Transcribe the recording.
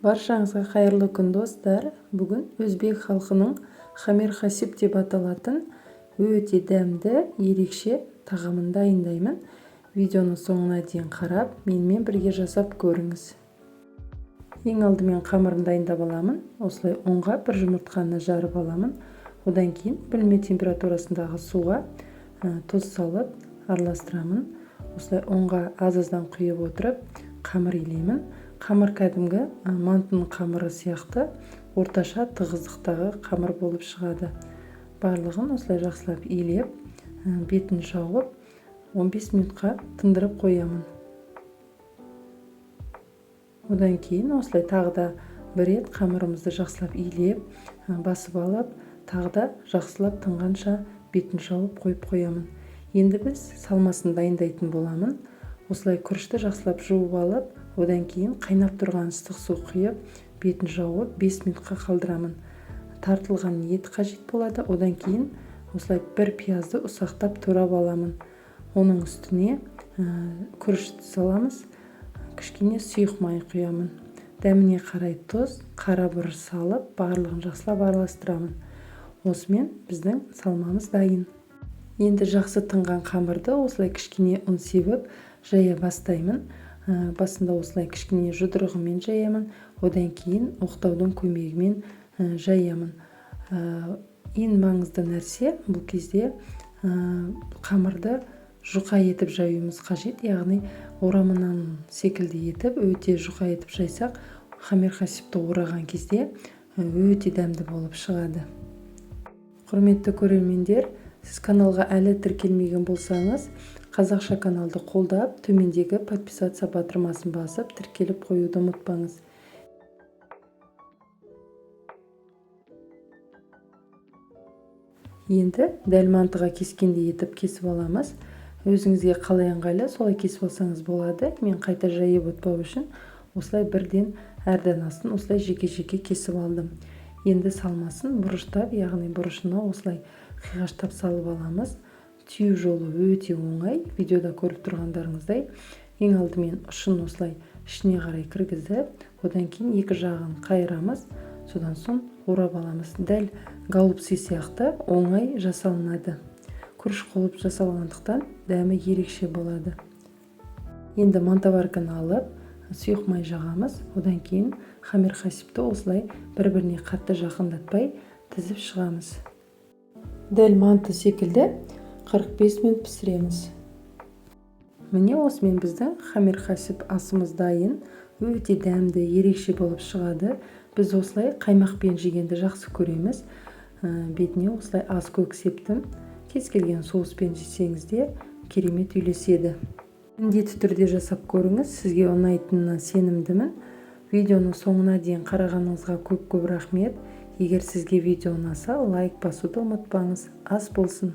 Баршаңызға қайырлы күн достар. Бүгін өзбек халқының хамир хасиб деп аталатын өте дәмді, ерекше тағамын дайындаймын. Видеоны соңына дейін қарап, менімен бірге жасап көріңіз. Ең алдымен қамырын дайындап аламын. Осылай ұнға бір жұмыртқаны жарып аламын. Одан кейін бөлме температурасындағы суға тұз салып араластырамын. Осылай ұнға аз-аздан құйып отырып, қамыр илеймін. Қамыр кәдімгі мантының қамыры сияқты орташа тығыздықтағы қамыр болып шығады. Барлығын осылай жақсылап илеп, бетін жауып, 15 минутқа тындырып қоямын. Одан кейін осылай тағы да бір рет қамырымызды жақсылап илеп, басып алып, тағы да жақсылап тынғанша бетін жауып қойып қоямын. Енді біз салмасын дайындайтын боламын. Осылай күрішті жақсылап жуып алып, одан кейін қайнап тұрған ыстық су құйып, бетін жауып 5 минутқа қалдырамын. Тартылған ет қажет болады. Одан кейін осылай бір пиязды ұсақтап турап аламын. Оның үстіне күрішті саламыз. Кішкене сұйық май құямын. Дәміне қарай тұз, қара бұрыш салып, барлығын жақсылап араластырамын. Осымен біздің салмамыз дайын. Енді жақсы тынған қамырды осылай кішкене ұн себіп жая бастаймын. Басында осылай кішкене жұдырығымен жаямын. Одан кейін оқтаудың көмегімен жаямын. Ең маңызды нәрсе бұл кезде қамырды жұқа етіп жаюымыз қажет. Яғни орамынан секілді етіп, өте жұқа етіп жайсақ, хамир хасибті ораған кезде өте дәмді болып шығады. Құрметті көрермендер, сіз каналға әлі тіркелмеген болсаңыз, қазақша каналды қолдап, төмендегі подписаться батырмасын басып, тіркеліп қоюды ұмытпаңыз. Енді дәл мантыға кескендей етіп кесіп аламыз. Өзіңізге қалай ыңғайлы, солай кесіп алсаңыз болады. Мен қайта жайып өтпеу үшін осылай бірден әр данасын осылай жеке-жеке кесіп алдым. Енді салмасын бұрыштап, яғни бұрышына осылай қиғаштап салып аламыз. Түйу жолы өте оңай, видеода көріп тұрғандарыңыздай. Ең алдымен ұшын осылай ішіне қарай кіргізіп, одан кейін екі жағын қайырамыз, содан соң орап аламыз. Дәл голубцы сияқты оңай жасалынады. Күріш қолып жасалғандықтан дәмі ерекше болады. Енді мантоварканы алып, сұйық май жағамыз, одан кейін хамир хасибті осылай бір-біріне қатты жақындатпай тізіп шығамыз. Дәл манты секілді 45 минут пісіреміз. Міне осымен біздің хамир хасиб асымыз дайын, өте дәмді, ерекше болып шығады. Біз осылай қаймақпен жегенді жақсы көреміз. Бетіне осылай аз көк септім. Кез келген соуспен жесеңіз де керемет үйлеседі. Міндетті түрде жасап көріңіз, сізге ұнайтынына сенімдімін. Видеоны соңына дейін қарағаныңызға көп рахмет. Егер сізге видео ұнаса, лайк басуды ұмытпаңыз. Ас болсын.